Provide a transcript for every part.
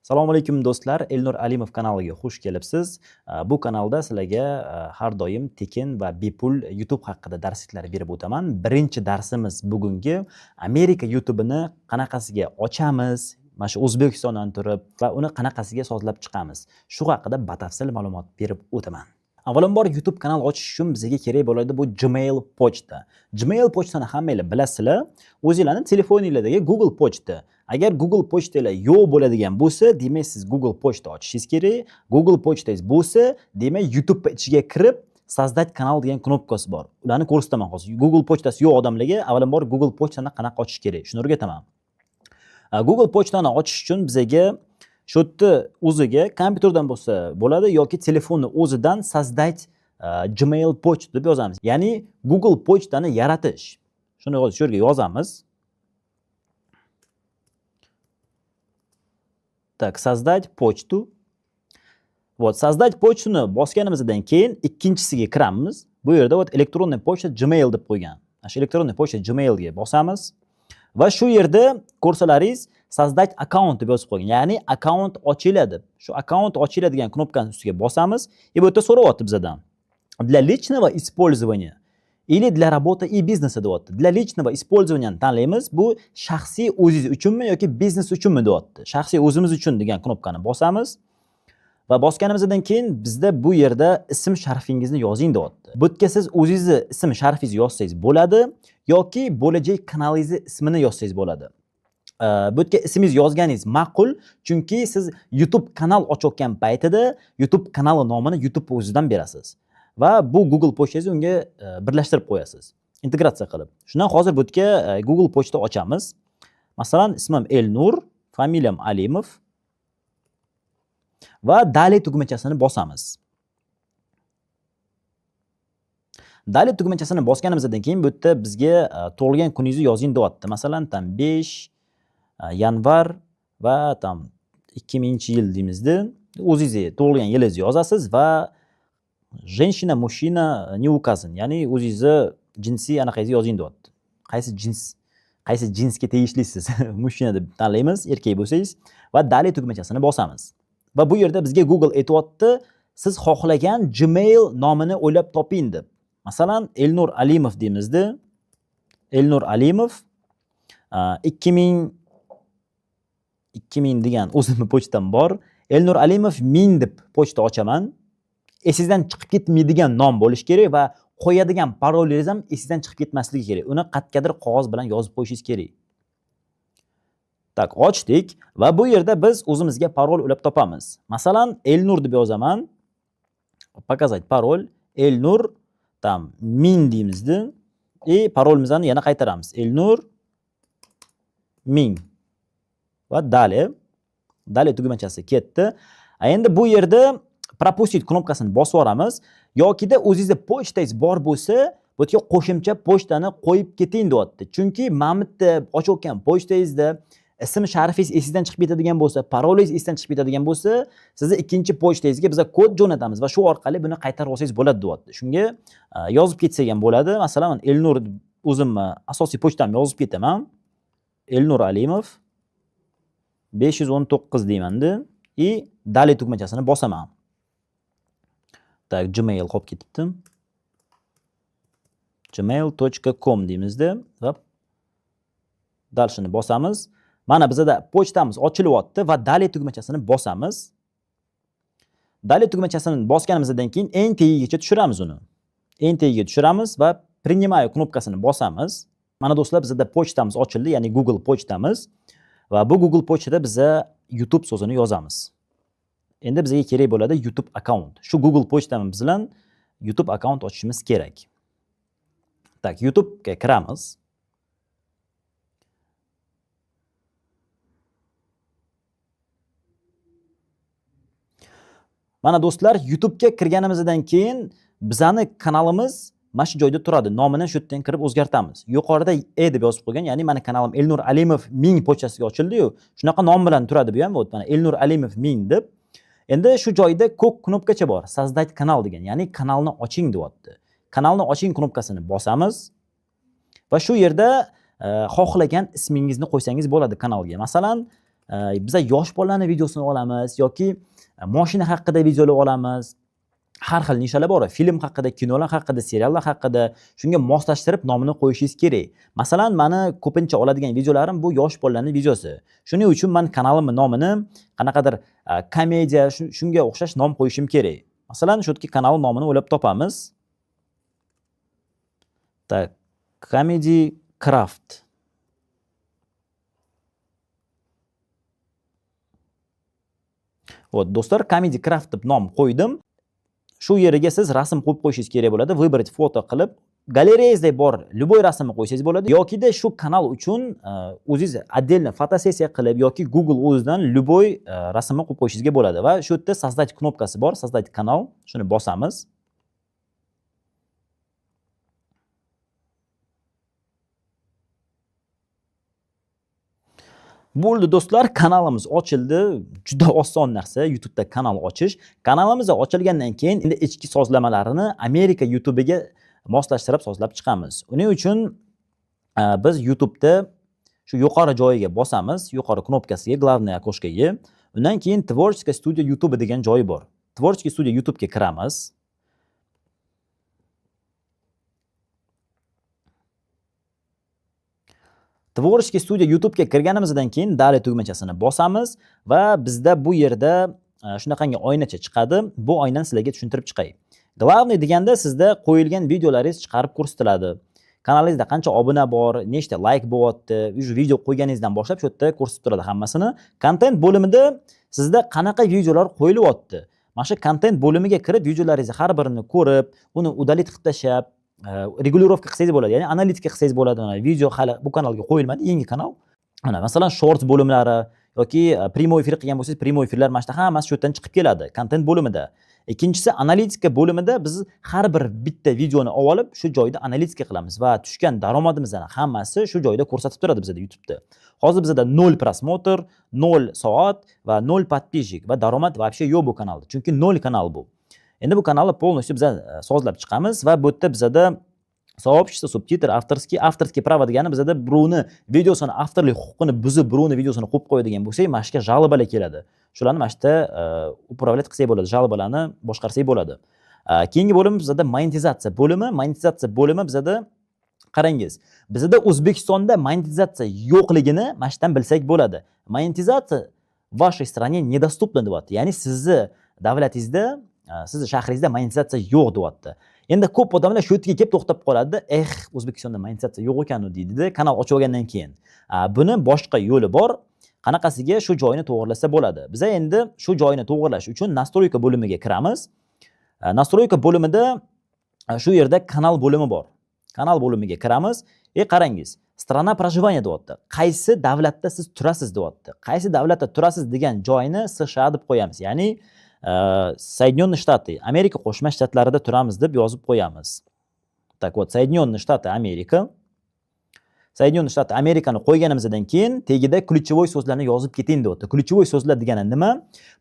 Assalomu alaykum do'stlar, Elnur Alimov kanaliga xush kelibsiz. Bu kanalda sizlarga har doim tekin va bepul YouTube haqida darsliklar berib o'taman. Birinchi darsimiz bugungi Amerika YouTube'ini qanaqasiga ochamiz, mana shu O'zbekistondan turib va uni qanaqasiga sozlab chiqamiz. Shu haqida batafsil ma'lumot berib o'taman. Avvalambor YouTube kanal ochish uchun bizga kerak bo'ladi bu Gmail pochta. Gmail pochtani hammanglar bilasizlar. O'zingizlarning telefoninglardagi Google pochta. Agar Google pochtalar yo'q bo'ladigan bo'lsa, demak siz Google pochta ochishingiz kerak. Google pochtangiz bo'lsa, demak YouTube ichiga kirib sozdать kanal degan knopkasi bor. Ularni ko'rsataman hozir. Google pochtasi yo'q odamlarga avvalambor Google pochtani qanaqa ochish kerak, shuni o'rgataman. Google pochtani ochish uchun bizga shu yerda o'ziga kompyuterdan bo'lsa bo'ladi yoki telefonni o'zidan sozdать Gmail pochta deb yozamiz. Ya'ni Google pochtani yaratish. Shuni hozir shu yerga yozamiz. Так, sozdать почту. Вот, sozdать почтuni bosganimizdan keyin ikkinchisiga kiramiz. Bu yerda вот elektronniy pochta Gmail deb qo'ygan. Shu elektronniy pochta Gmailga bosamiz va shu yerda ko'rsalaringiz sozdать account deb yozib qo'ygan. Ya'ni account ochiladi. Shu account ochiladigan knopkani ustiga bosamiz va bu yerda so'rayapti bizdan. Для личного использования или для работы и бизнеса deyapti. Для личного использования tanlaymiz. Bu shaxsiy o'zingiz uchunmi yoki biznes uchunmi deyapti. Shaxsiy o'zimiz uchun degan knopkani bosamiz va bosganimizdan keyin bizda bu yerda ism sharifingizni yozing deyapti. Bu yerga siz o'zingizni ism sharifingizni yozsangiz bo'ladi yoki bo'lajak kanalingizni ismini yozsangiz bo'ladi. Bu yerga ismingiz yozganingiz ma'qul, chunki siz YouTube kanal ochayotgan paytida YouTube kanali nomini YouTube o'zidan berasiz. Va bu Google pochtangizni unga birlashtirib qo'yasiz. Integratsiya qilib. Shundan hozir bu yerga Google pochta ochamiz. Masalan, ismim Elnur, familiyam Alimov va Daley tugmachasini bosamiz. Daley tugmachasini bosganimizdan keyin bu yerda bizga tug'ilgan kuningizni yozing deyapti. Masalan, 5 yanvar va 2000-yil deymizda. O'zingiz tug'ilgan yilingizni yozasiz va женщина, мужчина не указан. Ya'ni o'zingizni jinsiy anaqangizni yozing deyapti. Qaysi jinsga tegishlisiz? Mushina deb tanlaymiz, erkak bo'lsangiz va Daley tugmachasini bosamiz. Va bu yerda bizga Google aytayapti, siz xohlagan Gmail nomini o'ylab toping deb. Masalan, Elnur Alimov deymizda. Elnur Alimov 2000 degan o'zimning pochtam bor. Elnur Alimov 1000 deb pochta ochaman. Esingizdan chiqib ketmaydigan nom bo'lish kerak va qo'yadigan parolingiz ham esingizdan chiqib ketmasligi kerak. Uni qatqadir qog'oz bilan yozib qo'yishingiz kerak. Tak, ochdik va bu yerda biz o'zimizga parol ulab topamiz. Masalan, Elnur deb yozaman. Показать parol. Elnur 1000 deymizda. Parolimizni yana qaytaramiz. Elnur 1000. Va Daley tugmachasi ketdi. Endi bu yerda пропустить knopkasini bosib yuboramiz yokida o'zingizda pochtangiz bor bo'lsa, bu yerga qo'shimcha pochtani qo'yib keting deyapti. Chunki mana bu yerda ochayotgan pochtangizda ism sharifingiz esingizdan chiqib ketadigan bo'lsa, parolingiz esingizdan chiqib ketadigan bo'lsa, sizni ikkinchi pochtangizga biz kod jo'natamiz va shu orqali buni qaytarib olsangiz bo'ladi deyapti. Shunga yozib ketsak ham bo'ladi. Masalan, Elnur o'zimni asosiy pochtamni yozib ketaman. Elnur Alimov 519 deymanda va Daley tugmachasini bosaman. Tak, Gmail qolib ketibdi. gmail.com deymizda va dalshini bosamiz. Mana bizda pochtamiz ochilyapti va Daley tugmachasini bosamiz. Daley tugmachasini bosganimizdan keyin eng tagigacha tushiramiz uni. Eng tagiga tushiramiz va принимаю knopkasini bosamiz. Mana do'stlar, bizda pochtamiz ochildi, ya'ni Google pochtamiz va bu Google pochtada biza YouTube so'zini yozamiz. Endi bizga kerak bo'ladi YouTube account. Shu Google pochtamiz bilan YouTube account ochishimiz kerak. Tak, YouTube ga kiramiz. Mana do'stlar, YouTube ga kirganimizdan keyin bizani kanalimiz mana shu joyda turadi. Nomini shu yerdan kirib o'zgartamiz. Yuqorida deb yozib qo'ygan, ya'ni meni kanalim Elnur Alimov 1000 pochtasiga ochildi-yu, shunaqa nom bilan turadi bu ham. Mana Elnur Alimov 1000 deb. Endi shu joyda ko'k knopkacha bor, sozdать kanal degan, ya'ni kanalni oching deyapti. Kanalni oching knopkasini bosamiz va shu yerda xohlagan ismingizni qo'ysangiz bo'ladi kanalga. Masalan, Biza yosh bolalarning videosini olamiz yoki mashina haqida videolar olamiz. Har xil nishalar bor. Film haqida, kinolar haqida, seriallar haqida shunga moslashtirib nomini qo'yishingiz kerak. Masalan, meni ko'pincha oladigan videolarim bu yosh bolalarning videosi. Shuning uchun men kanalimning nomini qanaqadir komediya shunga o'xshash nom qo'yishim kerak. Masalan, shu yerga kanal nomini o'ylab topamiz. Tak, Comedy Craft. Do'stlar, Comedy Craft deb nom qo'ydim. Shu yeriga siz rasm qo'yib qo'yishingiz kerak bo'ladi. Выбрать foto qilib, galereyangizda bor любой rasmni qo'ysangiz bo'ladi yokida shu kanal uchun o'zingiz отдельно fotosessiya qilib yoki Google o'zidan любой rasmni qo'yib qo'yishingizga bo'ladi va shu yerda создать knopkasi bor, создать kanal. Shuni bosamiz. Bo'ldi do'stlar, kanalimiz ochildi. Juda oson narsa YouTube'da kanal ochish. Kanalimiz ochilgandan keyin endi ichki sozlamalarini Amerika YouTube'iga moslashtirib sozlab chiqamiz. Uning uchun biz YouTube'da shu yuqori joyiga bosamiz, yuqori knopkasiga, главное окошкаga. Undan keyin Tvorческая studio YouTube degan joyi bor. Tvorческая studio YouTube'ga kiramiz. Tvorческая studio YouTube'ga kirganimizdan keyin Dalее tugmachasini bosamiz va bizda bu yerda shunaqangi oynacha chiqadi. Bu oynani sizlarga tushuntirib chiqay. Главный deganda sizda qo'yilgan videolaringiz chiqarib ko'rsatiladi. Kanalingizda qancha obuna bor, nechta like bo'lyapti, video qo'yganingizdan boshlab shu yerda ko'rsatib turadi hammasini. Content bo'limida sizda qanaqa videolar qo'yilyapti. Mana shu content bo'limiga kirib videolaringizni har birini ko'rib, uni udalit qilib tashlab, regulirovka qilsangiz bo'ladi. Ya'ni analitika qilsangiz bo'ladi. Video hali bu kanalga qo'yilmadi, yangi kanal. Mana masalan shorts bo'limlari yoki prямой efir qilgan bo'lsangiz, prямой efirlar mana shu hammasi shu yerdan chiqib keladi content bo'limida. Ikkinchisi analitika bo'limida biz har bir bitta videoni olib shu joyda analitika qilamiz va tushgan daromadimizning hammasi shu joyda ko'rsatib turadi bizda YouTube'da. Hozir bizda 0 prosmotr, 0 soat va 0 подписчик va daromad вообще yo'q bu kanalda. Chunki 0 kanal bu. Endi bu kanalni полностью biz sozlab chiqamiz va bu yerda bizda soobщество, subtitr, avtorskiy pravo degani bizda birovni videosini avtorlik huquqini buzib, birovni videosini qo'yib qo'yadigan bo'lsak, mana shunga жалобалар keladi. Shularni mana shunda upravlat qilsak bo'ladi, жалобаларni boshqarsak bo'ladi. Keyingi bo'lim bizda monetizatsiya bo'limi. Monetizatsiya bo'limi bizda qarangiz. Bizda O'zbekistonda monetizatsiya yo'qligini mana shundan bilsak bo'ladi. Monetizatsiya в вашей стране недоступна deyapti. Ya'ni sizni davlatingizda, sizni shahringizda monetizatsiya yo'q deyapti. Endi ko'p odamlar shu yerga kelib to'xtab qoladi. O'zbekistonda monetizatsiya yo'q ekan deydi, kanal ochib olgandan keyin. Buni boshqa yo'li bor. Qanaqasiga shu joyini to'g'rilasa bo'ladi. Biz endi shu joyini to'g'irlash uchun настройка bo'limiga kiramiz. Настройка bo'limida shu yerda kanal bo'limi bor. Kanal bo'limiga kiramiz. Qarangiz, strana проживания deyapti. Qaysi davlatda siz turasiz deyapti. Qaysi davlatda turasiz degan joyini США deb qo'yamiz. Ya'ni Соединенные Штаты, Amerika Qo'shma Shtatlarida turamiz deb yozib qo'yamiz. Так вот, Соединенные Штаты Amerika. Соединенные Штаты Amerikani qo'yganimizdan keyin tegida ключевой so'zlarni yozib keting deyapti. Ключевой so'zlar degani nima?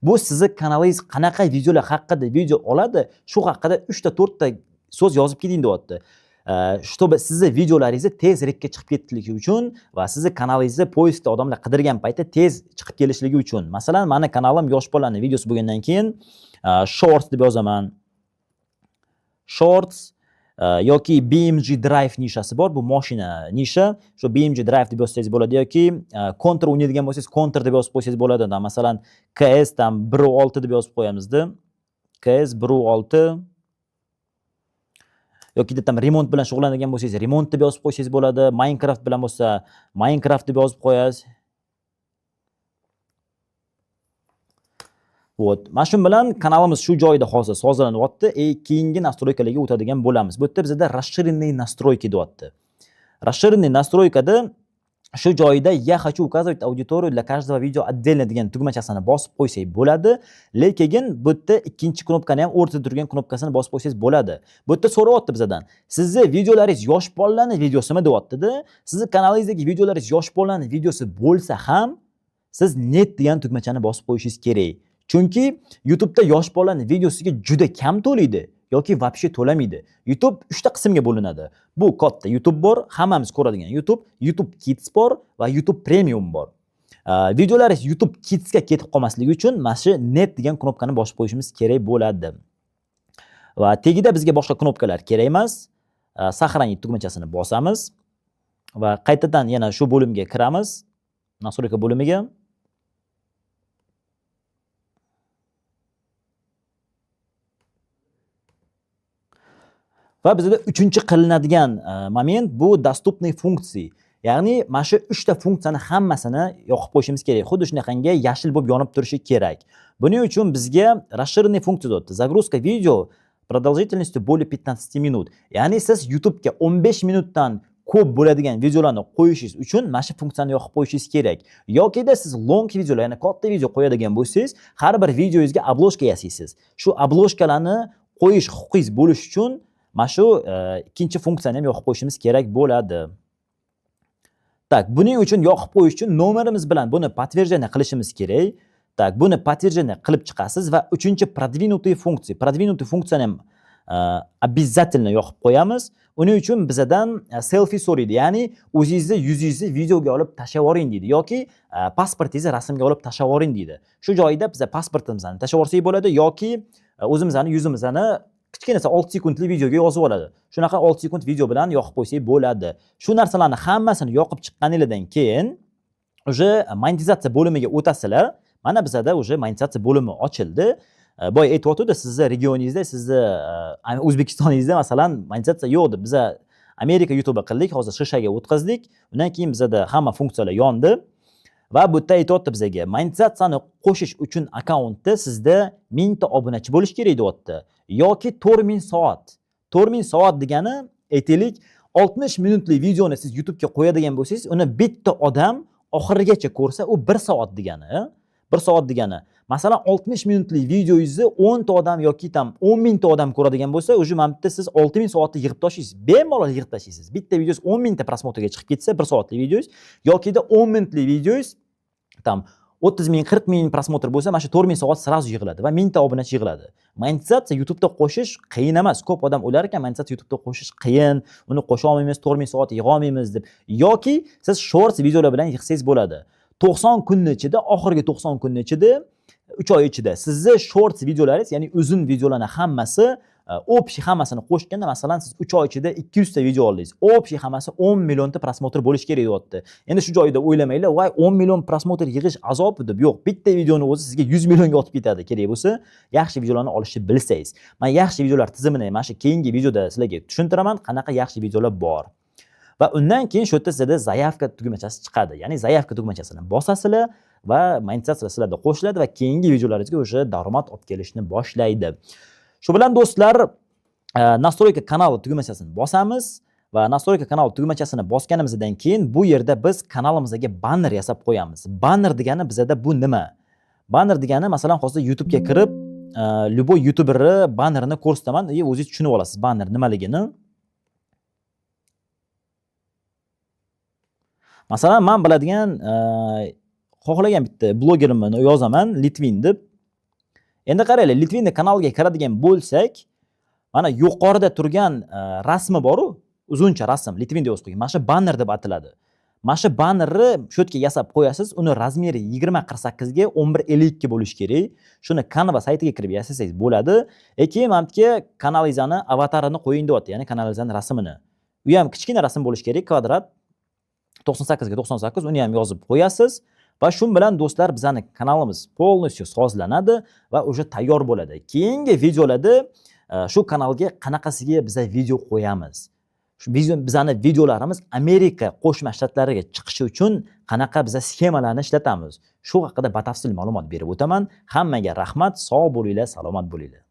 Bu sizni kanalingiz qanaqa videolar haqida video oladi, shu haqida 3 ta 4 ta so'z yozib keting deyapti. Чтобы sizni videolaringizni tez rekka chiqib ketishligi uchun va sizni kanalingizni poyeskda odamlar qidirgan paytda tez chiqib kelishligi uchun. Masalan, meni kanalim yosh bolalarning videosi bo'lgandan keyin shorts deb yozaman. Shorts yoki BMG Drive nishasi bor, bu mashina nisha. Shu BMG Drive deb yozsangiz bo'ladi yoki Counter o'ynaydigan bo'lsangiz Counter deb yozib qo'ysangiz bo'ladi. Masalan, CS tam 1.6 deb yozib qo'yamizda. CS 1.6 yoki tam remont bilan shug'ullanadigan bo'lsangiz remont deb yozib qo'ysangiz bo'ladi. Minecraft bilan bo'lsa Minecraft deb yozib qo'yasiz. Mana shu bilan kanalimiz shu joyda hozir sozlanyapti. Keyingi настройкаlarga o'tadigan bo'lamiz. Bu yerda bizda расширенные настройки deyapti. Расширенные настройкада shu joyda "Я хочу указывать аудиторию для каждого видео отдельно" degan tugmachasini bosib qo'ysak bo'ladi. Lekin bu yerda ikkinchi knopkani ham o'rtada turgan knopkasini bosib qo'ysangiz bo'ladi. Bu yerda so'rayapti bizdan. Sizni videolaringiz yosh bolalarning videosimi deyapti-da. Sizni kanalingizdagi videolaringiz yosh bolalarning videosi bo'lsa ham siz net degan tugmachani bosib qo'yishingiz kerak. Chunki YouTube'da yosh bolalarning videosiga juda kam to'laydi yoki вообще to'lamaydi. YouTube 3 ta qismga bo'linadi. Bu katta YouTube bor, hammamiz ko'radigan YouTube, YouTube Kids bor va YouTube Premium bor. Videolaringiz YouTube Kidsga ketib qolmasligi uchun mana shu net degan knopkani bosib qo'yishimiz kerak bo'ladi. Va tagida bizga boshqa knopkalar kerak emas. Saqlanit tugmachasini bosamiz va qaytadan yana shu bo'limga kiramiz. Nastroyka bo'limiga. Va bizda uchinchi qilinadigan moment bu dostupniy funksiya. Ya'ni mana shu 3 ta funksiyani hammasini yoqib qo'yishimiz kerak. Xuddi shunaqangi yashil bo'lib yonib turishi kerak. Buning uchun bizga расширенный funksiya o'tdi. Загрузка video продолжительностью более 15 minut. Ya'ni siz YouTube'ga 15 minutdan ko'p bo'ladigan videolarni qo'yishingiz uchun mana shu funksiyani yoqib qo'yishingiz kerak. Yokida siz long videolar, ya'ni katta video qo'yadigan bo'lsangiz, har bir videoyingizga obloshka yasaysiz. Shu obloshkalarni qo'yish huquqingiz bo'lish uchun mana shu ikkinchi funksiyani ham yoqib qo'yishimiz kerak bo'ladi. Tak, buning uchun yoqib qo'yish uchun nomerimiz bilan buni подтверждение qilishimiz kerak. Tak, buni подтверждение qilib chiqasiz va uchinchi продвинутый funksiya. Продвинутый funksiyani ham обязательно yoqib qo'yamiz. Uning uchun bizdan selfie so'raydi. Ya'ni o'zingizni yuzingizni videoga olib tashlab yuboring deydi yoki pasportingizni rasmga olib tashlab yuboring deydi. Shu joyda biz pasportimizni tashlab yuborsak bo'ladi yoki o'zimizni yuzimizni kichkina 6 sekundlik videoga yozib oladi. Shunaqa 6 sekund video bilan yoqib qo'ysak bo'ladi. Shu narsalarni hammasini yoqib chiqqaningizdan keyin uje monetizatsiya bo'limiga o'tasizlar. Mana bizda uje monetizatsiya bo'limi ochildi. Boy aytayotdi, sizni regioningizda, sizni O'zbekistoningizda masalan monetizatsiya yo'q deb biz Amerika YouTube qildik, hozir shishaga o'tkazdik. Undan keyin bizda hamma funksiyalar yondi. Va bu yerda aytayotdi bizga, monetizatsiyani qo'shish uchun akkauntda sizda 1000 ta obunachi bo'lish kerak deyapti. Yoki 4000 soat. 4000 soat degani aytaylik 60 minutlik videoni siz YouTube'ga qo'yadigan bo'lsangiz, uni bitta odam oxirigacha ko'rsa, u 1 soat degani. 1 soat degani. Masalan 60 minutlik videoyingizni 10 ta odam yoki tam 10 000 ta odam ko'radigan bo'lsa, uje mana bitta siz 6000 soatni yig'ib tashlaysiz. Bemalol yig'ib tashlaysiz. Bitta videoyingiz 10 000 ta prosmotrga chiqib ketsa, 1 soatlik videoyingiz yokida 10 minutlik videoyingiz tam 30 000, 40 000 prosmotr bo'lsa, mana shu 4000 soat sразу yig'iladi va 1000 ta obunachi yig'iladi. Monetizatsiya YouTube'da qo'shish qiyin emas. Ko'p odam o'ylar ekan, monetizatsiya YouTube'da qo'shish qiyin, uni qo'sha olmaymiz, 4000 soat yig'a olmaymiz deb. Yoki siz shorts videolar bilan yig'sangiz bo'ladi. 90 kunning ichida, oxirgi 90 kunning ichida 3 oy ichida sizni shorts videolaringiz, ya'ni uzun videolarning hammasi общий hammasini qo'shganda masalan siz 3 oy ichida 200 ta video oldingiz. Общий hammasi 10 million ta prosmotr bo'lish kerak deyapti. Endi shu joyda o'ylamanglar, voy 10 million prosmotr yig'ish azob deb. Yo'q, bitta videoni o'zi sizga 100 millionga otib ketadi kerak bo'lsa, yaxshi videolarni olishni bilsangiz. Men yaxshi videolar tizimini mana shu keyingi videoda sizlarga tushuntiraman, qanaqa yaxshi videolar bor. Va undan keyin shu yerda sizda zaявка tugmachasi chiqadi. Ya'ni zaявка tugmachasini bosasizlar va monetizatsiya sizlarda qo'shiladi va keyingi videolaringizga o'sha daromad olib kelishni boshlaydi. Shu bilan do'stlar, настройка kanali tugmachasini bosamiz va настройка kanali tugmachasini bosganimizdan keyin bu yerda biz kanalimizga banner yasab qo'yamiz. Banner degani bizda bu nima? Banner degani masalan hozir YouTube'ga kirib, любой youtuberni bannerini ko'rsataman, o'zingiz tushunib olasiz banner nimaligini. Masalan, men biladigan xohlagan bitta blogerimni yozaman, Litvin deb. Endi qaranglar, Litvinning kanaliga kiradigan bo'lsak, mana yuqorida turgan rasmi bor-ku, uzuncha rasm, Litvin deb yozib qo'ygan. Mana shu banner deb ataladi. Mana shu bannerni shu yerga yasab qo'yasiz, uni razmeri 2048 ga 1152 bo'lishi kerak. Shuni Canva saytiga kirib yasasangiz bo'ladi. Keyin mana bu yerga kanalingizni avatarini qo'ying deyapti, ya'ni kanalingizning rasmini. U ham kichkina rasm bo'lishi kerak, kvadrat 98 ga 98, uni ham yozib qo'yasiz. Va shu bilan do'stlar bizning kanalimiz полностью sozlanadi va o'sha tayyor bo'ladi. Keyingi videolarda shu kanalga qanaqasiga biz video qo'yamiz. Shu bizning videolarimiz Amerika Qo'shma Shtatlariga chiqishi uchun qanaqa biz sxemalarni ishlatamiz. Shu haqida batafsil ma'lumot berib o'taman. Hammaga rahmat, sog' bo'linglar, salomat bo'linglar.